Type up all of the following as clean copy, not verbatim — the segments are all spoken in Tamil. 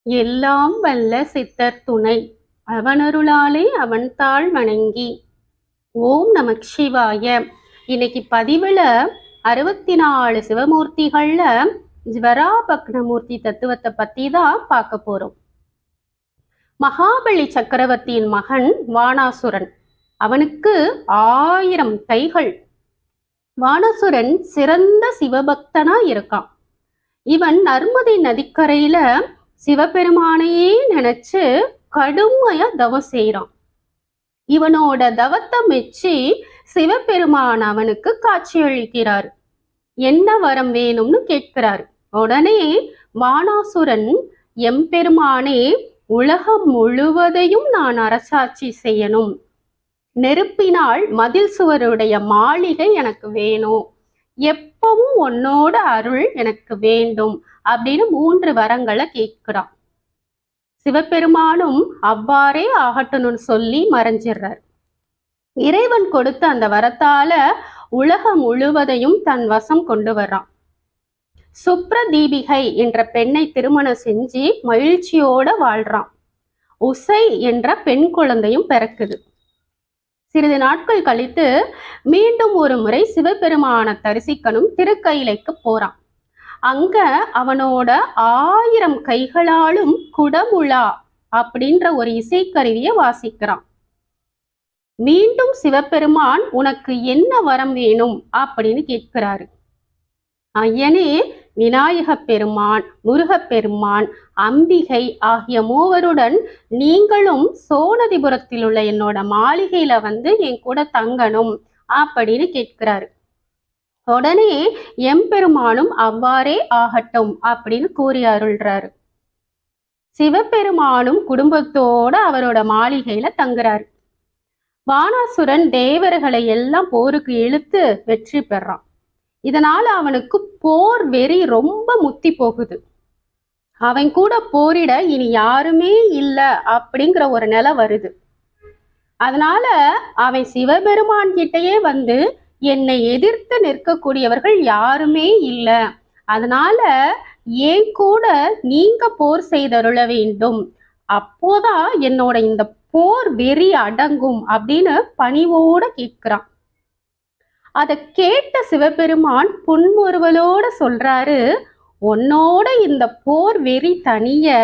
எல்லாம் வல்ல சித்தர் துணை அவனருளாலே அவன் தாள் வணங்கி. ஓம் நமக் சிவாய. இன்னைக்கு பதிவுல 64 சிவமூர்த்திகள்ல ஜ்வராபக்னமூர்த்தி தத்துவத்தை பத்தி தான் பார்க்க போறோம். மகாபலி சக்கரவர்த்தியின் மகன் வானாசுரன். அவனுக்கு 1000 கைகள். வானாசுரன் சிறந்த சிவபக்தனா இருக்கான். இவன் நர்மதை நதிக்கரையில சிவபெருமானையே நினைச்சு கடுமையா தவம் செய்யறான். இவனோட தவத்தை மெச்சி சிவபெருமான் அவனுக்கு காட்சியளிக்கிறார். என்ன வரம் வேணும்னு கேட்கிறாரு. உடனே வானாசுரன், எம்பெருமானே, உலகம் முழுவதையும் நான் அரசாட்சி செய்யணும், நெருப்பினால் மதில் சுவருடைய மாளிகை எனக்கு வேணும், எப்பவும் உன்னோட அருள் எனக்கு வேண்டும் அப்படின்னு 3 வரங்களை கேட்கிறான். சிவபெருமானும் அவ்வாறே ஆகட்டும்னு சொல்லி மறைஞ்சிடுறார். இறைவன் கொடுத்த அந்த வரத்தால உலகம் முழுவதையும் தன் வசம் கொண்டு வர்றான். சுப்ரதீபிகை என்ற பெண்ணை திருமணம் செஞ்சு மகிழ்ச்சியோட வாழ்றான். உசை என்ற பெண் குழந்தையும் பிறக்குது. சிறிது நாட்கள் கழித்து மீண்டும் ஒரு முறை சிவபெருமானை தரிசிக்கணும் திருக்கையிலைக்கு போறான். அங்க அவனோட 1000 கைகளாலும் குடமுழா அப்படின்ற ஒரு இசைக்கருவியை வாசிக்கிறான். மீண்டும் சிவபெருமான், உனக்கு என்ன வரம் வேணும் அப்படின்னு கேட்கிறாரு. ஐயனே, விநாயக பெருமான், முருகப்பெருமான், அம்பிகை ஆகிய மூவருடன் நீங்களும் சோனதிபுரத்தில் உள்ள என்னோட மாளிகையில என் கூட தங்கணும் அப்படின்னு கேட்கிறாரு. உடனே எம்பெருமானும் அவ்வாறே ஆகட்டும் அப்படின்னு கூறி அருள்றாரு. சிவபெருமானும் குடும்பத்தோட அவரோட மாளிகையில தங்குறாரு. வானாசுரன் தேவர்களை எல்லாம் போருக்கு இழுத்து வெற்றி பெறான். இதனால அவனுக்கு போர் வெறி ரொம்ப முத்தி போகுது. அவன் கூட போரிட இனி யாருமே இல்லை அப்படிங்கிற ஒரு நிலை வருது. அதனால அவன் சிவபெருமான் கிட்டயே என்னை எதிர்த்து நிற்கக்கூடியவர்கள் யாருமே இல்லை, அதனால ஏன் கூட நீங்க போர் செய்தருள வேண்டும், அப்போதான் என்னோட இந்த போர் வெறி அடங்கும் அப்படின்னு பணிவோட கேட்கிறான். அதை கேட்ட சிவபெருமான் புன்முறுவலோட சொல்றாரு, உன்னோட இந்த போர் வெறி தனிய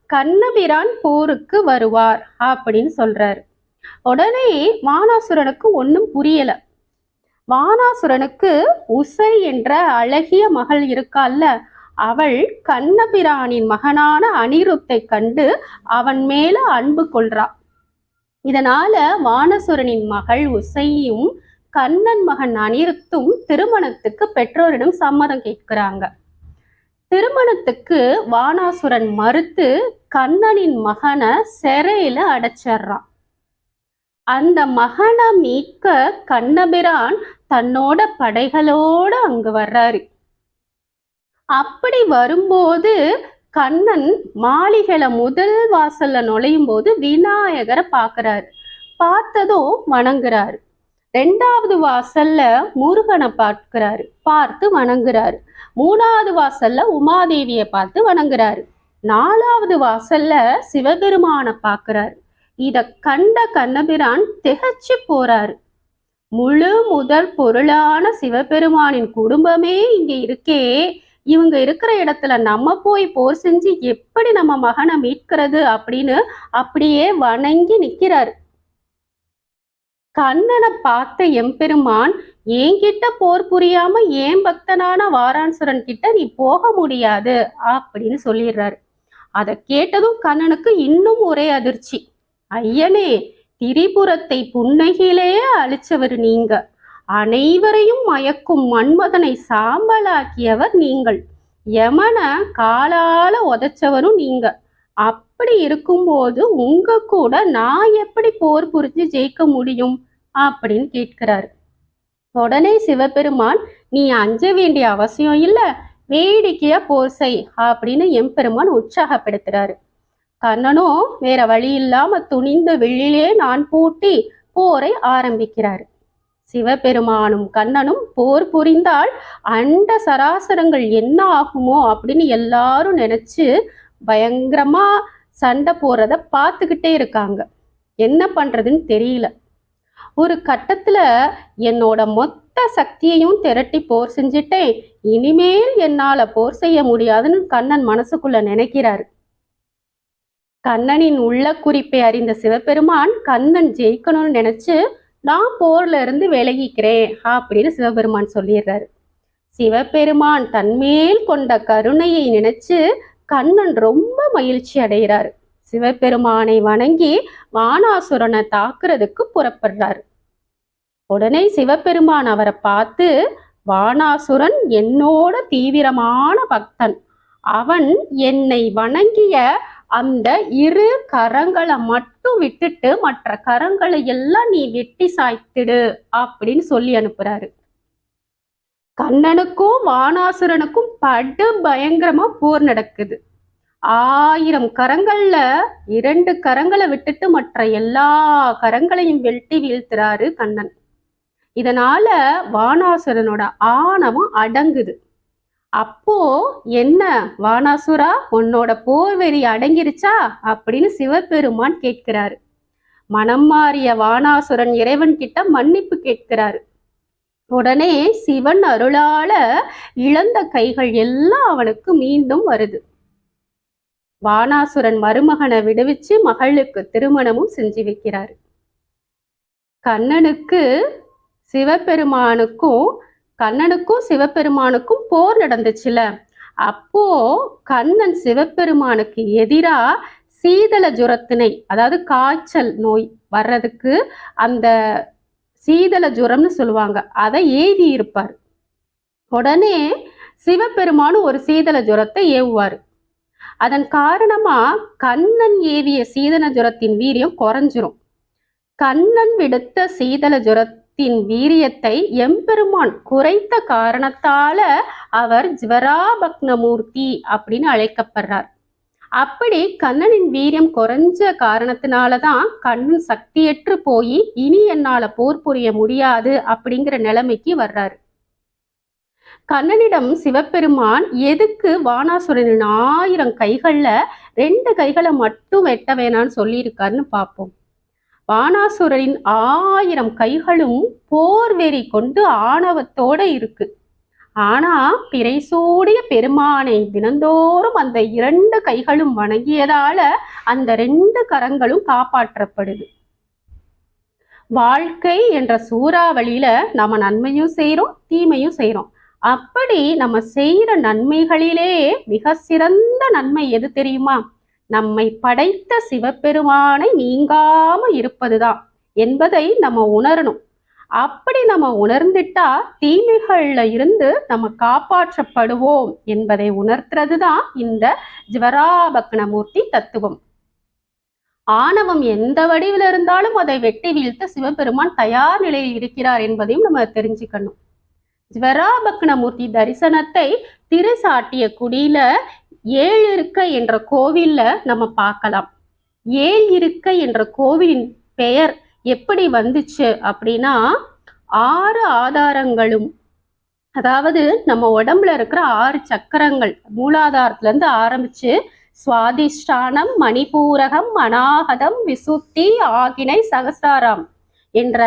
கண்ணபிரான் போருக்கு வருவார் அப்படின்னு சொல்றாரு. உடனே வானாசுரனுக்கு ஒன்றும் புரியல. வானாசுரனுக்கு உசை என்ற அழகிய மகள் இருக்கால்ல, அவள் கண்ணபிரானின் மகனான அனிருத்தை கண்டு அவன் மேல அன்பு கொள்றா. இதனால வானாசுரனின் மகள் உசையும் கண்ணன் மகன் அனிருத்தும் திருமணத்துக்கு பெற்றோரிடம் சம்மதம் கேட்கிறாங்க. திருமணத்துக்கு வானாசுரன் மறுத்து கண்ணனின் மகனை சிறையில அடைச்சிடுறான். அந்த மகனை மீட்க கண்ணபிரான் தன்னோட படைகளோட அங்கு வர்றாரு. அப்படி வரும்போது கண்ணன் மாளிகையில முதல் வாசல்ல நுழையும் போது விநாயகரை பார்க்கிறாரு. பார்த்ததும் வணங்குறாரு. 2வது வாசல்ல முருகனை பார்க்கிறாரு, பார்த்து வணங்குறாரு. 3வது வாசல்ல உமாதேவியை பார்த்து வணங்குறாரு. 4வது வாசல்ல சிவபெருமானை பார்க்கிறாரு. இத கண்ட கண்ணபிரான் திகைச்சு போறாரு. முழு முதல் பொருளான சிவபெருமானின் குடும்பமே இங்க இருக்கே, இவங்க இருக்கிற இடத்துல நம்ம போய் போர் செஞ்சு எப்படி நம்ம மகனை மீட்கிறது அப்படின்னு அப்படியே வணங்கி நிக்கிறாரு. கண்ணனை பார்த்த எம்பெருமான், என்கிட்ட போர் புரியாம ஏன் பக்தனான வாராசுரன் கிட்ட நீ போக முடியாது அப்படின்னு சொல்லிடுறாரு. அதை கேட்டதும் கண்ணனுக்கு இன்னும் ஒரே அதிர்ச்சி. ஐயனே, திரிபுரத்தை புன்னகையிலேயே அழிச்சவர் நீங்க, அனைவரையும் மயக்கும் மன்மதனை சாம்பலாக்கியவர் நீங்கள், யமனை காலால உதைச்சவரும் நீங்க, அப்படி இருக்கும்போது உங்க கூட நான் எப்படி போர் புரிஞ்சு ஜெயிக்க முடியும் அப்படின்னு கேட்கிறாரு. உடனே சிவபெருமான், நீ அஞ்ச வேண்டிய அவசியம் இல்லை, வேடிக்கையா போர் செய் அப்படின்னு எம்பெருமான் உற்சாகப்படுத்துறாரு. கண்ணனும் வேற வழி இல்லாம துணிந்து வில்லிலே நான் பூட்டி போரை ஆரம்பிக்கிறாரு. சிவபெருமானும் கண்ணனும் போர் புரிந்தால் அண்ட சராசரங்கள் என்ன ஆகுமோ அப்படின்னு எல்லாரும் நினைச்சு பயங்கரமா சண்டை போறத பார்த்துக்கிட்டே இருக்காங்க. என்ன பண்றதுன்னு தெரியல. ஒரு கட்டத்துல என்னோட மொத்த சக்தியையும் திரட்டி போர் செஞ்சுட்டேன், இனிமேல் என்னால போர் செய்ய முடியாதுன்னு கண்ணன் மனசுக்குள்ள நினைக்கிறாரு. கண்ணனின் உள்ள குறிப்பை அறிந்த சிவபெருமான் கண்ணன் ஜெயிக்கணும்னு நினைச்சு நான் போர்ல இருந்து விலகிக்கிறேன் அப்படின்னு சிவபெருமான் சொல்லிடுறாரு. சிவபெருமான் தன்மேல் கொண்ட கருணையை நினைச்சு கண்ணன் ரொம்ப மகிழ்ச்சி அடைகிறாரு. சிவபெருமானை வணங்கி வானாசுரனை தாக்குறதுக்கு புறப்படுறாரு. உடனே சிவபெருமான் அவரை பார்த்து, வானாசுரன் என்னோட தீவிரமான பக்தன், அவன் என்னை வணங்கிய அந்த 2 கரங்களை மட்டும் விட்டுட்டு மற்ற கரங்களை எல்லாம் நீ வெட்டி சாய்த்திடு அப்படின்னு சொல்லி அனுப்புறாரு. கண்ணனுக்கும் வானாசுரனுக்கும் படு பயங்கரமா போர் நடக்குது. 1000 கரங்கள்ல 2 கரங்களை விட்டுட்டு மற்ற எல்லா கரங்களையும் வெட்டி வீழ்த்துறாரு கண்ணன். இதனால வானாசுரனோட ஆணவம் அடங்குது. அப்போ என்ன வானாசுரா, உன்னோட போர் வெறி அடங்கிருச்சா அப்படின்னு சிவபெருமான் கேட்கிறாரு. மனம் மாறிய வானாசுரன் இறைவன் கிட்ட மன்னிப்பு கேட்கிறாரு. உடனே சிவன் அருளால இழந்த கைகள் எல்லாம் அவனுக்கு மீண்டும் வருது. வானாசுரன் மருமகனை விடுவிச்சு மகளுக்கு திருமணமும் செஞ்சு வைக்கிறாரு. கண்ணனுக்கும் சிவபெருமானுக்கும் போர் நடந்துச்சுல, அப்போ கண்ணன் சிவபெருமானுக்கு எதிரா சீதள ஜுரத்தினை, அதாவது காய்ச்சல் நோய் வர்றதுக்கு அந்த சீதள ஜுரம்னு சொல்லுவாங்க, அதை ஏவி இருப்பார். உடனே சிவபெருமானு ஒரு சீதள ஜுரத்தை ஏவுவார். அதன் காரணமா கண்ணன் ஏவிய சீதள ஜுரத்தின் வீரியம் குறைஞ்சிரும். கண்ணன் விடுத்த சீதள ஜுரத்தின் வீரியத்தை எம்பெருமான் குறைத்த காரணத்தால அவர் ஜ்வராபக்னமூர்த்தி அப்படின்னு அழைக்கப்படுறார். அப்படி கண்ணனின் வீரியம் குறைஞ்ச காரணத்தினாலதான் கண்ணன் சக்தியற்று போய் இனி என்னால போர் புரிய முடியாது அப்படிங்கிற நிலைமைக்கு வர்றாரு. கண்ணனிடம் சிவபெருமான் எதுக்கு வானாசுரனின் 1000 கைகள்ல 2 கைகளை மட்டும் வெட்ட வேணான்னு சொல்லியிருக்காருன்னு பார்ப்போம். வானாசுரனின் 1000 கைகளும் போர் வெறி கொண்டு ஆணவத்தோட இருக்கு. ஆனா பிறை சூடிய பெருமானை தினந்தோறும் அந்த 2 கைகளும் வணங்கியதால அந்த 2 கரங்களும் காப்பாற்றப்படுது. வாழ்க்கை என்ற சூறாவளியில நம்ம நன்மையும் செய்யறோம், தீமையும் செய்யறோம். அப்படி நம்ம செய்யற நன்மைகளிலே மிக சிறந்த நன்மை எது தெரியுமா? நம்மை படைத்த சிவபெருமானை நீங்காம இருப்பதுதான் என்பதை நம்ம உணரணும். அப்படி நம்ம உணர்ந்துட்டா தீமைகள்ல இருந்து நம்ம காப்பாற்றப்படுவோம் என்பதை உணர்த்துறதுதான் இந்த ஜ்வராபக்னமூர்த்தி தத்துவம். ஆணவம் எந்த வடிவில் இருந்தாலும் அதை வெட்டி வீழ்த்த சிவபெருமான் தயார் நிலையில் இருக்கிறார் என்பதையும் நம்ம தெரிஞ்சுக்கணும். ஜ்வராபக்னமூர்த்தி தரிசனத்தை திருசாட்டிய குடியில 7 இருக்கை என்ற கோவில்ல நம்ம பார்க்கலாம். 7 இருக்கை என்ற கோவிலின் பெயர் எப்படி வந்துச்சு அப்படின்னா, 6 ஆதாரங்களும், அதாவது நம்ம உடம்புல இருக்கிற 6 சக்கரங்கள், மூலாதாரத்துல இருந்து ஆரம்பிச்சு சுவாதிஷ்டானம், மணிபூரகம், அநாகதம், விசுத்தி, ஆகினை, சகசாரம் என்ற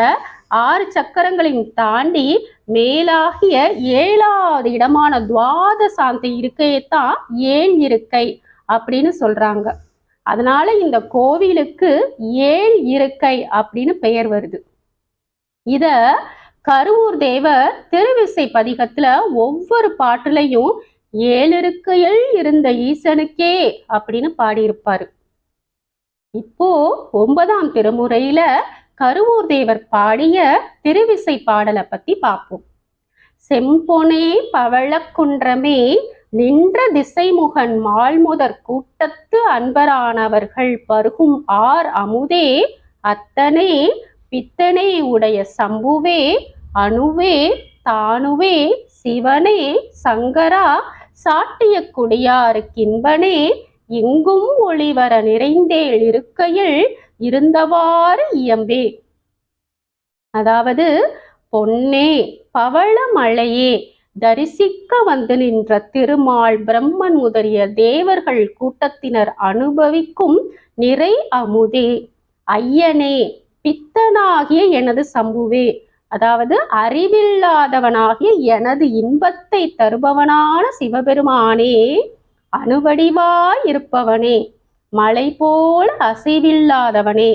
6 சக்கரங்களையும் தாண்டி மேலாகிய 7வது இடமான துவாதசாந்த இருக்கையைத்தான் 7 இருக்கை அப்படின்னு சொல்றாங்க. அதனால இந்த கோவிலுக்கு 7 இருக்கை அப்படின்னு பெயர் வருது. இத கருவூர் தேவர் திருவிசை பதிகத்துல ஒவ்வொரு பாட்டுலையும் 7 இருக்கையில் இருந்த ஈசனுக்கே அப்படின்னு பாடியிருப்பாரு. இப்போ 9ஆம் திருமுறையில கருவூர் தேவர் பாடிய திருவிசை பாடலை பத்தி பார்ப்போம். செம்பொனே பவளக்குன்றமே நின்ற திசைமுகன் மால்முதற் கூட்டத்து அன்பரானவர்கள் பருகும் அமுதே அத்தனே பித்தனே உடைய சம்புவே அணுவே தானுவே சிவனே சங்கரா சாட்டிய குடியாருக்கின்பனே எங்கும் ஒளிவர நிறைந்தேள் இருக்கையில் இருந்தவாறு இயம்பே. அதாவது பொன்னே, பவள மழையே, தரிசிக்க வந்து நின்ற திருமால் பிரம்மன் முதலிய தேவர்கள் கூட்டத்தினர் அனுபவிக்கும் நிறை அமுதே, ஐயனே, பித்தனாகிய எனது சம்புவே, அதாவது அறிவில்லாதவனாகிய எனது இன்பத்தை தருபவனான சிவபெருமானே, அணுவடிவாய் இருப்பவனே, மலை போல அசைவில்லாதவனே,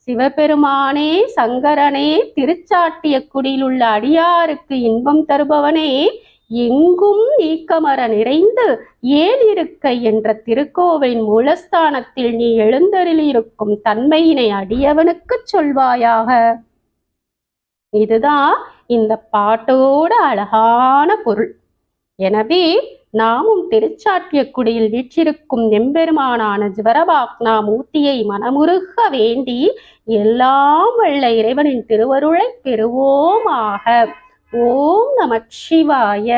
சிவபெருமானே, சங்கரனே, திருச்சாட்டிய குடியிலுள்ள அடியாருக்கு இன்பம் தருபவனே, எங்கும் நீக்கமர நிறைந்து ஏன் இருக்க என்ற திருக்கோவிலின் மூலஸ்தானத்தில் நீ எழுந்தருளியிருக்கும் தன்மையினை அடியவனுக்கு சொல்வாயாக. இதுதான் இந்த பாட்டோட அழகான பொருள். எனவே நாமும் திருச்சாட்டியக்குடியில் வீற்றிருக்கும் எம்பெருமானான ஜிவரபாக்னா மூர்த்தியை மனமுருக வேண்டி எல்லாம் வல்ல இறைவனின் திருவருளை பெறுவோமாக. ஓம் நம சிவாய.